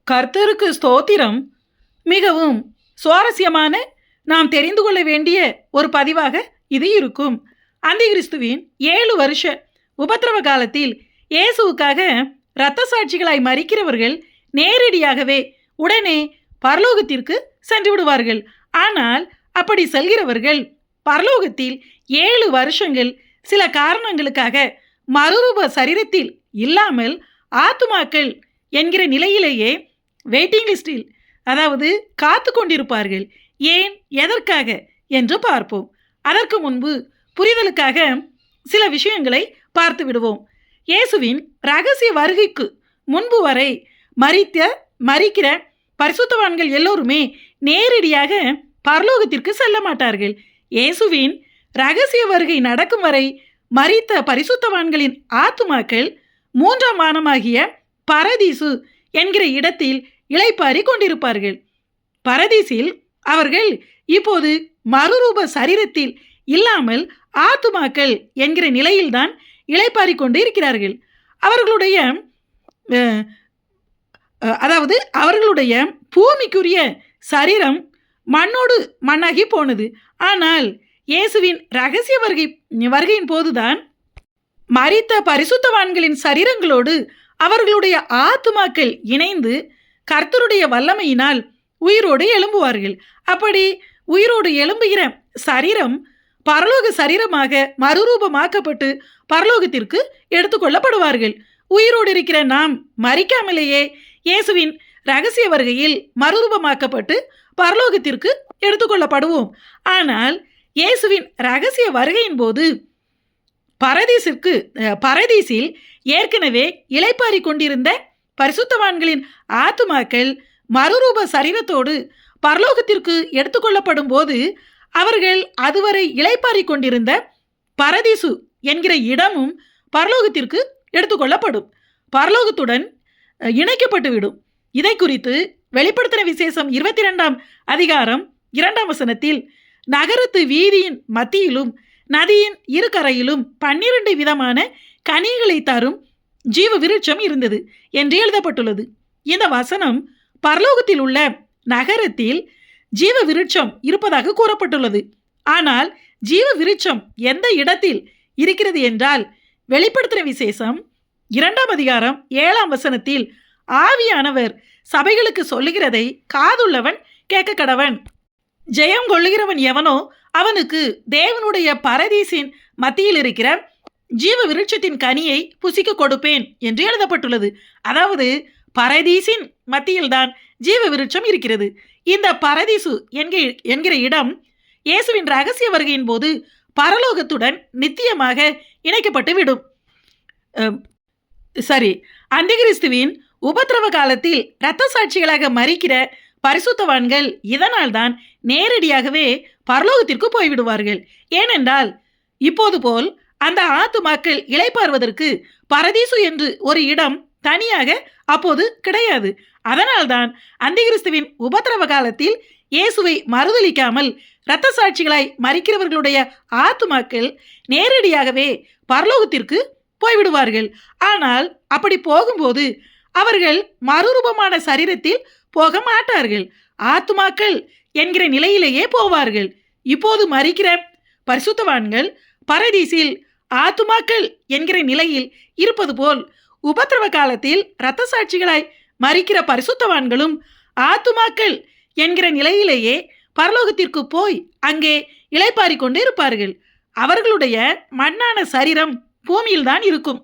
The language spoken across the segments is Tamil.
கர்த்தருக்கு ஸ்தோத்திரம். மிகவும் சுவாரஸ்யமான, நாம் தெரிந்து கொள்ள வேண்டிய ஒரு பதிவாக இது இருக்கும். அந்திகிறிஸ்துவின் 7 வருஷ உபத்திரவ காலத்தில் இயேசுவுக்காக இரத்த சாட்சிகளாய் மரிக்கிறவர்கள் நேரடியாகவே உடனே பரலோகத்திற்கு சென்று விடுவார்கள். ஆனால் அப்படி செல்கிறவர்கள் பரலோகத்தில் 7 வருஷங்கள் சில காரணங்களுக்காக மறுரூப சரீரத்தில் இல்லாமல் ஆத்துமாக்கள் என்கிற நிலையிலேயே வெயிட்டிங் லிஸ்டில், அதாவது காத்து கொண்டிருப்பார்கள். ஏன், எதற்காக என்று பார்ப்போம். அதற்கு முன்பு புரிதலுக்காக சில விஷயங்களை பார்த்து விடுவோம். இயேசுவின் இரகசிய வருகைக்கு முன்பு வரை மரிக்கிற பரிசுத்தவான்கள் எல்லோருமே நேரடியாக பரலோகத்திற்கு செல்ல மாட்டார்கள். இயேசுவின் இரகசிய வருகை நடக்கும் வரை மரித்த பரிசுத்தவான்களின் ஆத்துமாக்கள் 3ஆம் வானமாகிய பரதீசு என்கிற இடத்தில் இளைப்பாரி கொண்டிருப்பார்கள். பரதீசில் அவர்கள் இப்போது மறுரூப சரீரத்தில் இல்லாமல் ஆத்துமாக்கள் என்கிற நிலையில்தான் இளைப்பாரி கொண்டு இருக்கிறார்கள். அவர்களுடைய பூமிக்குரிய சரீரம் மண்ணோடு மண்ணாகி போனது. ஆனால் இயேசுவின் இரகசிய வருகையின் போதுதான் மரித்த பரிசுத்தவான்களின் சரீரங்களோடு அவர்களுடைய ஆத்துமாக்கள் இணைந்து கர்த்தருடைய வல்லமையினால் உயிரோடு எழும்புவார்கள். அப்படி உயிரோடு எழும்புகிற சரீரம் பரலோக சரீரமாக மறுரூபமாக்கப்பட்டு பரலோகத்திற்கு எடுத்துக்கொள்ளப்படுவார்கள். உயிரோடு இருக்கிற நாம் மரிக்காமலேயே இயேசுவின் இரகசிய வருகையில் மறுரூபமாக்கப்பட்டு பரலோகத்திற்கு எடுத்துக்கொள்ளப்படுவோம். ஆனால் இயேசுவின் இரகசிய வருகையின் போது பரதீசில் ஏற்கனவே இளைப்பாரி கொண்டிருந்த பரிசுத்தவான்களின் ஆத்துமாக்கள் மறுரூப சரீரத்தோடு பரலோகத்திற்கு எடுத்துக்கொள்ளப்படும் போது அவர்கள் அதுவரை இளைப்பாரி கொண்டிருந்த பரதீசு என்கிற இடமும் பரலோகத்திற்கு எடுத்துக்கொள்ளப்படும், பரலோகத்துடன் இணைக்கப்பட்டுவிடும். இதை குறித்து வெளிப்படுத்தின விசேஷம் 22ஆம் அதிகாரம் 2ஆம் வசனத்தில், நகரத்து வீதியின் மத்தியிலும் நதியின் இரு கரையிலும் 12 விதமான கனிகளை தரும் ஜீவ விருட்சம் இருந்தது என்று எழுதப்பட்டுள்ளது. இந்த வசனம் பரலோகத்தில் உள்ள நகரத்தில் ஜீவ விருட்சம் இருப்பதாக கூறப்பட்டுள்ளது. ஆனால் ஜீவ விருட்சம் எந்த இடத்தில் இருக்கிறது என்றால், வெளிப்படுத்தின விசேஷம் 2ஆம் அதிகாரம் 7ஆம் வசனத்தில், ஆவியானவர் சபைகளுக்கு சொல்லுகிறதை காதுள்ளவன் கேட்க கடவன். ஜெயம் கொள்ளுகிறவன் எவனோ அவனுக்கு தேவனுடைய பரதீசின் மத்தியில் இருக்கிற ஜீவ விருட்சத்தின் கனியை புசிக்க கொடுப்பேன் என்று எழுதப்பட்டுள்ளது. அதாவது பரதீசின் மத்தியில்தான் ஜீவ விருட்சம் இருக்கிறது. இந்த பரதீசு என்கிற இடம் இயேசுவின் இரகசிய வருகையின் போது பரலோகத்துடன் நித்தியமாக இணைக்கப்பட்டு விடும். அந்திகிறிஸ்துவின் உபத்திரவ காலத்தில் இரத்த சாட்சிகளாக மரிக்கிற பரிசுத்தவான்கள் இதனால் தான் நேரடியாகவே பரலோகத்திற்கு போய்விடுவார்கள். ஏனென்றால் இப்போது போல் அந்த ஆத்துமாக்கள் இளைப்பாறுவதற்கு பரதீசு என்று ஒரு இடம் தனியாக அப்போது கிடையாது. அதனால்தான் அந்திகிறிஸ்துவின் உபத்திரவ காலத்தில் இயேசுவை மறுதலிக்காமல் இரத்த சாட்சிகளாய் மரிக்கிறவர்களுடைய ஆத்துமாக்கள் நேரடியாகவே பரலோகத்திற்கு போய்விடுவார்கள். ஆனால் அப்படி போகும்போது அவர்கள் மறுரூபமான சரீரத்தில் போக மாட்டார்கள், ஆத்துமாக்கள் என்கிற நிலையிலேயே போவார்கள். இப்போது மரிக்கிற பரிசுத்தவான்கள் பரதீசில் ஆத்துமாக்கள் என்கிற நிலையில் இருப்பது போல் உபத்திரவ காலத்தில் இரத்த சாட்சிகளாய் மரிக்கிற பரிசுத்தவான்களும் ஆத்துமாக்கள் என்கிற நிலையிலேயே பரலோகத்திற்கு போய் அங்கே இளைப்பாரி கொண்டு இருப்பார்கள். அவர்களுடைய மண்ணான சரீரம் பூமியில்தான் இருக்கும்.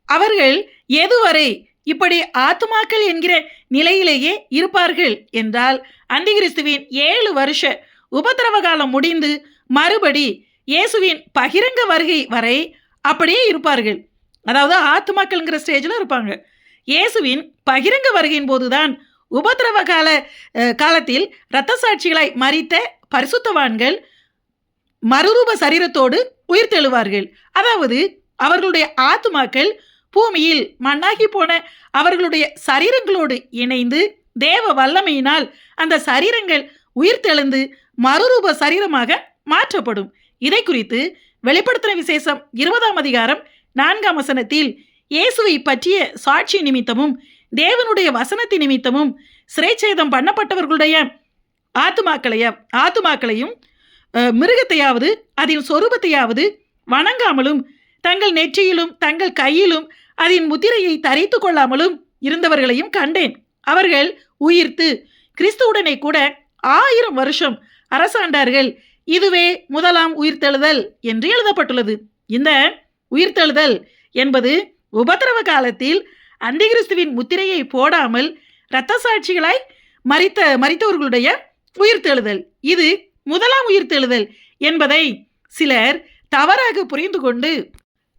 அவர்கள் எதுவரை இப்படி ஆத்துமாக்கள் என்கிற நிலையிலேயே இருப்பார்கள் என்றால், அந்திகிறிஸ்துவின் 7 வருஷ உபத்திரவ காலம் முடிந்து மறுபடி இயேசுவின் பகிரங்க வருகை வரை அப்படியே இருப்பார்கள். அதாவது ஆத்துமாக்கள்ங்கிற ஸ்டேஜில் இருப்பாங்க. இயேசுவின் பகிரங்க வருகையின் போதுதான் உபத்திரவ காலத்தில் இரத்த சாட்சிகளாய் மரித்த பரிசுத்தவான்கள் மறுரூப சரீரத்தோடு உயிர் தெழுவார்கள். அதாவது அவர்களுடைய ஆத்துமாக்கள் பூமியில் மண்ணாகி போன அவர்களுடைய சரீரங்களோடு இணைந்து தேவ வல்லமையினால் அந்த சரீரங்கள் உயிர் தெழுந்து மறுரூப சரீரமாக மாற்றப்படும். இதை குறித்து வெளிப்படுத்தின விசேஷம் 20ஆம் அதிகாரம் 4ஆம் வசனத்தில், இயேசுவை பற்றிய சாட்சி நிமித்தமும் தேவனுடைய வசனத்தின் நிமித்தமும் சிறைச்சேதம் பண்ணப்பட்டவர்களுடைய ஆத்துமாக்களையும் மிருகத்தையாவது அதன் சொரூபத்தையாவது வணங்காமலும் தங்கள் நெற்றியிலும் தங்கள் கையிலும் அதன் முத்திரையை தரித்து கொள்ளாமலும் இருந்தவர்களையும் கண்டேன். அவர்கள் உயிர்த்து கிறிஸ்துவுடனே கூட 1000 வருஷம் அரசாண்டார்கள். இதுவே முதலாம் உயிர்த்தெழுதல் என்று எழுதப்பட்டுள்ளது. இந்த உயிர்த்தெழுதல் என்பது உபத்திரவ காலத்தில் அந்திகிறிஸ்துவின் முத்திரையை போடாமல் இரத்த சாட்சிகளாய் மரித்தவர்களுடைய உயிர்த்தெழுதல். இது முதலாம் உயிர்த்தெழுதல் என்பதை சிலர் தவறாக புரிந்து கொண்டு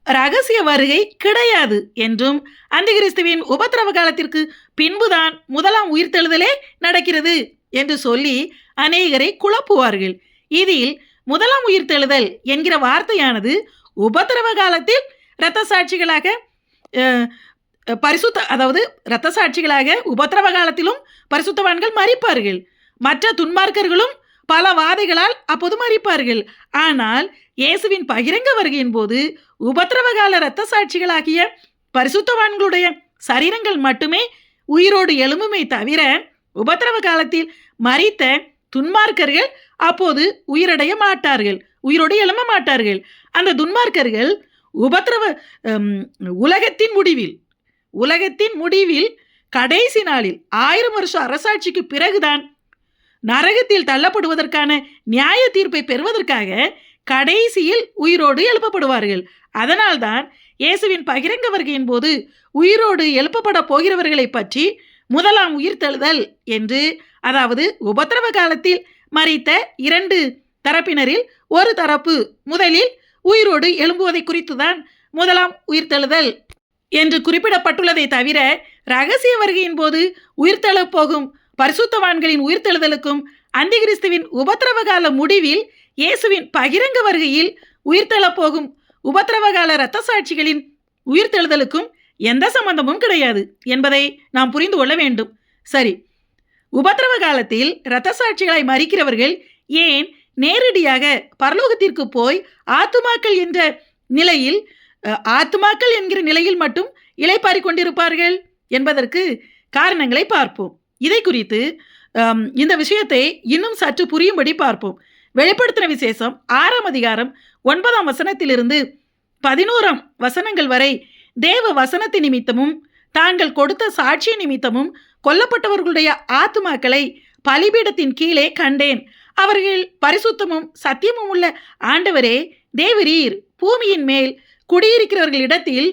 ரகசிய வருகை கிடையாது என்றும் அந்திகிறிஸ்துவின் உபத்திரவ காலத்திற்கு பின்புதான் முதலாம் உயிர்த்தெழுதலே நடக்கிறது என்று சொல்லி அநேகரை குழப்புவார்கள். இதில் முதலாம் உயிர்த்தெழுதல் என்கிற வார்த்தையானது உபத்திரவ காலத்தில் இரத்த சாட்சிகளாக இரத்த சாட்சிகளாக உபத்திரவ காலத்திலும் பரிசுத்தவான்கள் மரிப்பார்கள். மற்ற துன்மார்க்கர்களும் பல வாதைகளால் அப்போது மரிப்பார்கள். ஆனால் இயேசுவின் பகிரங்க வருகையின் போது உபத்திரவகால இரத்த சாட்சிகளாகிய பரிசுத்தவான்களுடைய சரீரங்கள் மட்டுமே உயிரோடு எழும்புமே தவிர உபத்திரவ காலத்தில் மரித்த துன்மார்க்கர்கள் அப்போது உயிரோடு எழும்ப மாட்டார்கள். அந்த துன்மார்க்கர்கள் உலகத்தின் முடிவில் கடைசி நாளில் 1000 வருஷ அரசாட்சிக்கு பிறகுதான் நரகத்தில் தள்ளப்படுவதற்கான நியாய தீர்ப்பை பெறுவதற்காக கடைசியில் உயிரோடு எழுப்பப்படுவார்கள். அதனால்தான் இயேசுவின் பகிரங்க வருகையின் போது உயிரோடு எழுப்பப்பட போகிறவர்களை பற்றி முதலாம் உயிர்த்தெழுதல் என்று, அதாவது உபத்திரவ காலத்தில் மரித்த 2 தரப்பினரில் ஒரு தரப்பு முதலில் உயிரோடு எழும்புவதை குறித்துதான் முதலாம் உயிர்த்தெழுதல் என்று குறிப்பிடப்பட்டுள்ளதை தவிர இரகசிய வருகையின் போது உயிர்த்தெழப் போகும் பரிசுத்தவான்களின் உயிர்த்தெழுதலுக்கும் அந்திகிறிஸ்துவின் உபத்திரவகால முடிவில் இயேசுவின் பகிரங்க வருகையில் உயிர்த்தெழப் போகும் உபத்திரவகால இரத்த சாட்சிகளின் உயிர்த்தெழுதலுக்கும் எந்த சம்பந்தமும் கிடையாது என்பதை நாம் புரிந்து கொள்ள வேண்டும். சரி, உபத்திரவ காலத்தில் இரத்த சாட்சிகளாய் மரிக்கிறவர்கள் ஏன் நேரடியாக பரலோகத்திற்கு போய் ஆத்துமாக்கள் என்கிற நிலையில் மட்டும் இளைப்பாறிக் கொண்டிருப்பார்கள் என்பதற்கு காரணங்களை பார்ப்போம். இதை குறித்து இந்த விஷயத்தை இன்னும் சற்று புரியும்படி பார்ப்போம். வெளிப்படுத்தின விசேஷம் 6ஆம் அதிகாரம் 9ஆம் வசனத்திலிருந்து 11ஆம் வசனங்கள் வரை தேவ வசனத்தின் நிமித்தமும் தாங்கள் கொடுத்த சாட்சி நிமித்தமும் கொல்லப்பட்டவர்களுடைய ஆத்துமாக்களை பலிபீடத்தின் கீழே கண்டேன். அவர்கள் பரிசுத்தமும் சத்தியமும் உள்ள ஆண்டவரே, தேவரீர் பூமியின் மேல் குடியிருக்கிறவர்களிடத்தில்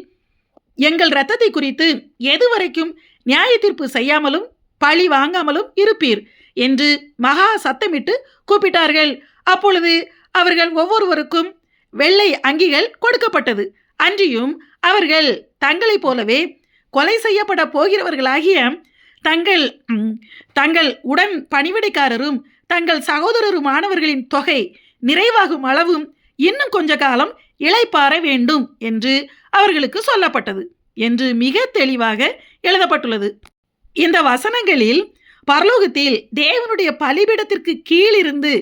எங்கள் இரத்தத்தை குறித்து எதுவரைக்கும் நியாய தீர்ப்பு செய்யாமலும் பழி வாங்காமலும் இருப்பீர் என்று மகா சத்தமிட்டு கூப்பிட்டார்கள். அப்பொழுது அவர்கள் ஒவ்வொருவருக்கும் வெள்ளை அங்கிகள் கொடுக்கப்பட்டது. அன்றியும் அவர்கள் தங்களைப் போலவே கொலை செய்யப்பட போகிறவர்களாகிய தங்கள் உடன் பணிவிடைக்காரரும் தங்கள் சகோதரருமானவர்களின் தொகை நிறைவாகும் அளவும் இன்னும் கொஞ்ச காலம் இளைப்பாற வேண்டும் என்று அவர்களுக்கு சொல்லப்பட்டது என்று மிக தெளிவாக எழுதப்பட்டுள்ளது. இந்த வசனங்களில் பரலோகத்தில் தேவனுடைய பலிபீடத்திற்கு கீழிருந்து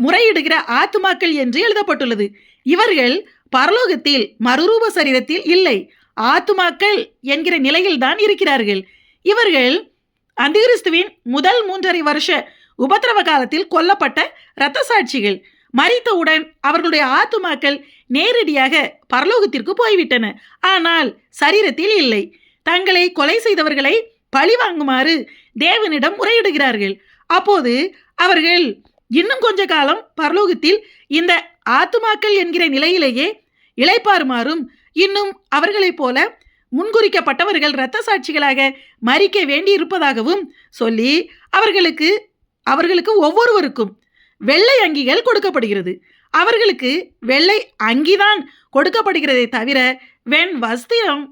முறையிடுகிற ஆத்துமாக்கள் என்று எழுதப்பட்டுள்ளது. இவர்கள் பரலோகத்தில் மறுரூப சரீரத்தில் இல்லை, ஆத்துமாக்கள் என்கிற நிலையில்தான் இருக்கிறார்கள். இவர்கள் அந்திகிறிஸ்துவின் முதல் 3½ வருஷ உபத்திரவ காலத்தில் கொல்லப்பட்ட இரத்த சாட்சிகள். மரித்தவுடன் அவர்களுடைய ஆத்துமாக்கள் நேரடியாக பரலோகத்திற்கு போய்விட்டன. ஆனால் சரீரத்தில் இல்லை. தங்களை கொலை செய்தவர்களை பழி வாங்குமாறு தேவனிடம் முறையிடுகிறார்கள். அப்போது அவர்கள் இன்னும் கொஞ்ச காலம் பரலோகத்தில் இந்த ஆத்துமாக்கள் என்கிற நிலையிலேயே இளைப்பாறுமாறும், இன்னும் அவர்களைப் போல முன்குறிக்கப்பட்டவர்கள் இரத்த சாட்சிகளாக மரிக்க வேண்டியிருப்பதாகவும் சொல்லி அவர்களுக்கு ஒவ்வொருவருக்கும் வெள்ளை அங்கிகள் கொடுக்கப்படுகிறது. அவர்களுக்கு வெள்ளை அங்கிதான் கொடுக்கப்படுகிறதை தவிர வெண் வஸ்திரம்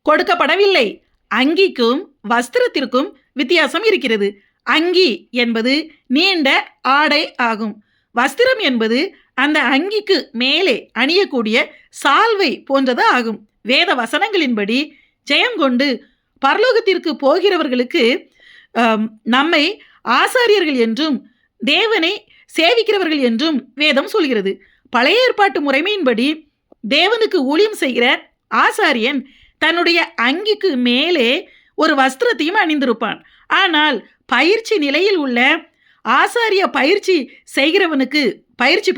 கொடுக்கப்படவில்லை. அங்கிக்கும் வஸ்திரத்திற்கும் வித்தியாசம் இருக்கிறது. அங்கி என்பது நீண்ட ஆடை ஆகும். வஸ்திரம் என்பது அந்த அங்கிக்கு மேலே அணியக்கூடிய சால்வை போன்றது ஆகும். வேத வசனங்களின்படி ஜெயம் கொண்டு பரலோகத்திற்கு போகிறவர்களுக்கு நம்மை ஆசாரியர்கள் என்றும் தேவனை சேவிக்கிறவர்கள் என்றும் வேதம் சொல்கிறது. பழைய ஏற்பாட்டு முறைமையின்படி தேவனுக்கு ஊழியம் செய்கிற ஆசாரியன் தன்னுடைய அங்கிக்கு மேலே ஒரு வஸ்திரத்தையும் அணிந்திருப்பான். ஆனால் பயிற்சி நிலையில் உள்ள ஆசாரிய பயிற்சி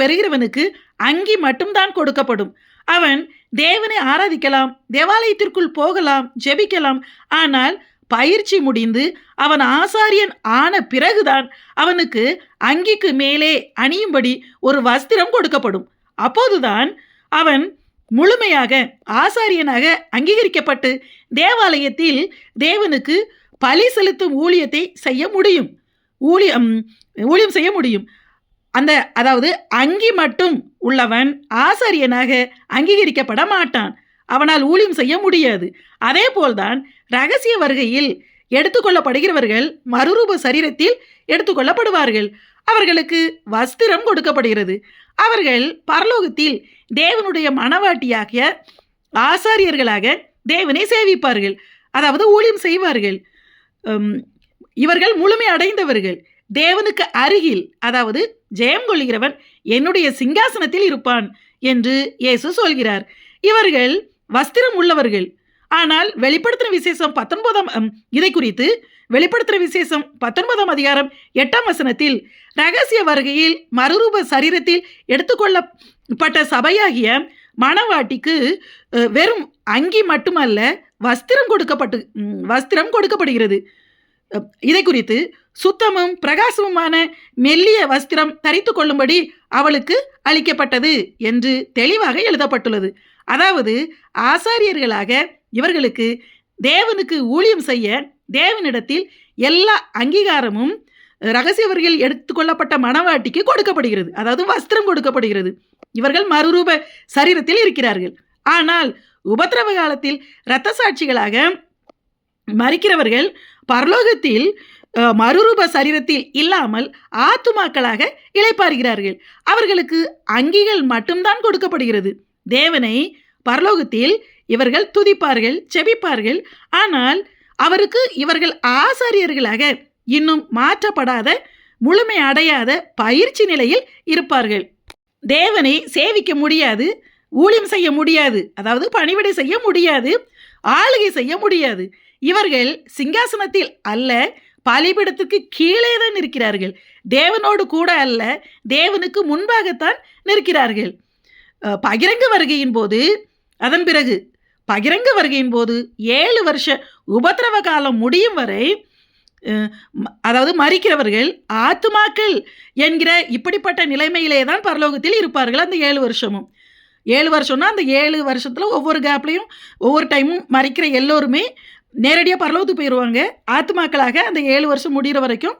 பெறுகிறவனுக்கு அங்கி மட்டும்தான் கொடுக்கப்படும். அவன் தேவனை ஆராதிக்கலாம், தேவாலயத்திற்குள் போகலாம், ஜெபிக்கலாம். ஆனால் பயிற்சி முடிந்து அவன் ஆசாரியன் ஆன பிறகுதான் அவனுக்கு அங்கிக்கு மேலே அணியும்படி ஒரு வஸ்திரம் கொடுக்கப்படும். அப்போதுதான் அவன் முழுமையாக ஆசாரியனாக அங்கீகரிக்கப்பட்டு தேவாலயத்தில் தேவனுக்கு பலி செலுத்தும் ஊழியத்தை செய்ய முடியும். ஊழியம் செய்ய முடியும். அதாவது அங்கி மட்டும் உள்ளவன் ஆசாரியனாக அங்கீகரிக்கப்பட மாட்டான். அவனால் ஊழியம் செய்ய முடியாது. அதே போல்தான் ரகசிய வருகையில் எடுத்துக்கொள்ளப்படுகிறவர்கள் மறுரூப சரீரத்தில் எடுத்துக்கொள்ளப்படுவார்கள். அவர்களுக்கு வஸ்திரம் கொடுக்கப்படுகிறது. அவர்கள் பரலோகத்தில் தேவனுடைய மணவாட்டியாகிய ஆசாரியர்களாக தேவனை சேவிப்பார்கள், அதாவது ஊழியம் செய்வார்கள். இவர்கள் முழுமை அடைந்தவர்கள். தேவனுக்கு அருகில், அதாவது ஜெயம் கொள்கிறவன் என்னுடைய சிங்காசனத்தில் இருப்பான் என்று இயேசு சொல்கிறார். இவர்கள் வஸ்திரம் உள்ளவர்கள். ஆனால் வெளிப்படுத்தின விசேஷம் 19 இதை குறித்து வெளிப்படுத்தின விசேஷம் 19 அதிகாரம் 8 வசனத்தில் ரகசிய வருகையில் மறுரூப சரீரத்தில் எடுத்துக்கொள்ளப்பட்ட சபையாகிய மணவாட்டிக்கு வெறும் அங்கி மட்டுமல்ல வஸ்திரம் கொடுக்கப்படுகிறது. இதை குறித்து சுத்தமும் பிரகாசமுமான மெல்லிய வஸ்திரம் தரித்து கொள்ளும்படி அவளுக்கு அளிக்கப்பட்டது என்று தெளிவாக எழுதப்பட்டுள்ளது. அதாவது ஆசாரியர்களாக இவர்களுக்கு தேவனுக்கு ஊழியம் செய்ய தேவனிடத்தில் எல்லா அங்கீகாரமும் ரகசியவர்கள் எடுத்துக்கொள்ளப்பட்ட மணவாட்டிக்கு கொடுக்கப்படுகிறது. அதாவது வஸ்திரம் கொடுக்கப்படுகிறது. இவர்கள் மறுரூப சரீரத்தில் இருக்கிறார்கள். ஆனால் உபத்திரவ காலத்தில் இரத்த சாட்சிகளாக மரிக்கிறவர்கள் பரலோகத்தில் மறுரூப சரீரத்தில் இல்லாமல் ஆத்துமாக்களாக இளைப்பாறுகிறார்கள். அவர்களுக்கு அங்கிகள் மட்டும்தான் கொடுக்கப்படுகிறது. தேவனை பரலோகத்தில் இவர்கள் துதிப்பார்கள், செபிப்பார்கள். ஆனால் அவருக்கு இவர்கள் ஆசாரியர்களாக இன்னும் மாற்றப்படாத, முழுமை அடையாத பயிற்சி நிலையில் இருப்பார்கள். தேவனை சேவிக்க முடியாது, ஊழியம் செய்ய முடியாது, அதாவது பணிவிடை செய்ய முடியாது, ஆளுகை செய்ய முடியாது. இவர்கள் சிங்காசனத்தில் அல்ல, பலிபீடத்துக்கு கீழே தான் நிற்கிறார்கள். தேவனோடு கூட அல்ல, தேவனுக்கு முன்பாகத்தான் நிற்கிறார்கள். பகிரங்க வருகையின் போது, அதன் பிறகு பகிரங்க வருகையின் போது 7 வருஷ உபத்திரவ காலம் முடியும் வரை, அதாவது மரிக்கிறவர்கள் ஆத்துமாக்கள் என்கிற இப்படிப்பட்ட நிலைமையிலே தான் பரலோகத்தில் இருப்பார்கள். அந்த 7 வருஷமும் 7 வருஷம்னா அந்த 7 வருஷத்தில் ஒவ்வொரு கேப்லையும் ஒவ்வொரு டைமும் மரிக்கிற எல்லோருமே நேரடியாக பரலோகத்துக்கு போயிடுவாங்க. ஆத்துமாக்களாக அந்த 7 வருஷம் முடிகிற வரைக்கும்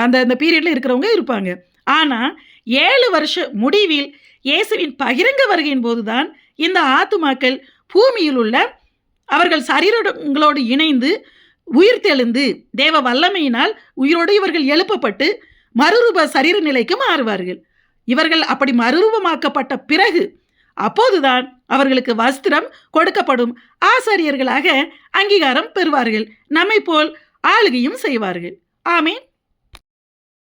அந்த பீரியடில் இருக்கிறவங்க இருப்பாங்க. ஆனால் 7 வருஷ முடிவில் இயேசுவின் பகிரங்க வருகையின் போது தான் இந்த ஆத்துமாக்கள் பூமியில் உள்ள அவர்கள் சரீரங்களோடு இணைந்து உயிர் தெழுந்து தேவ வல்லமையினால் உயிரோடு இவர்கள் எழுப்பப்பட்டு மறுரூப சரீர நிலைக்கு மாறுவார்கள். இவர்கள் அப்படி மறுரூபமாக்கப்பட்ட பிறகு அப்போதுதான் அவர்களுக்கு வஸ்திரம் கொடுக்கப்படும். ஆசாரியர்களாக அங்கீகாரம் பெறுவார்கள். நம்மை போல் ஆளுகையும் செய்வார்கள். ஆமேன்.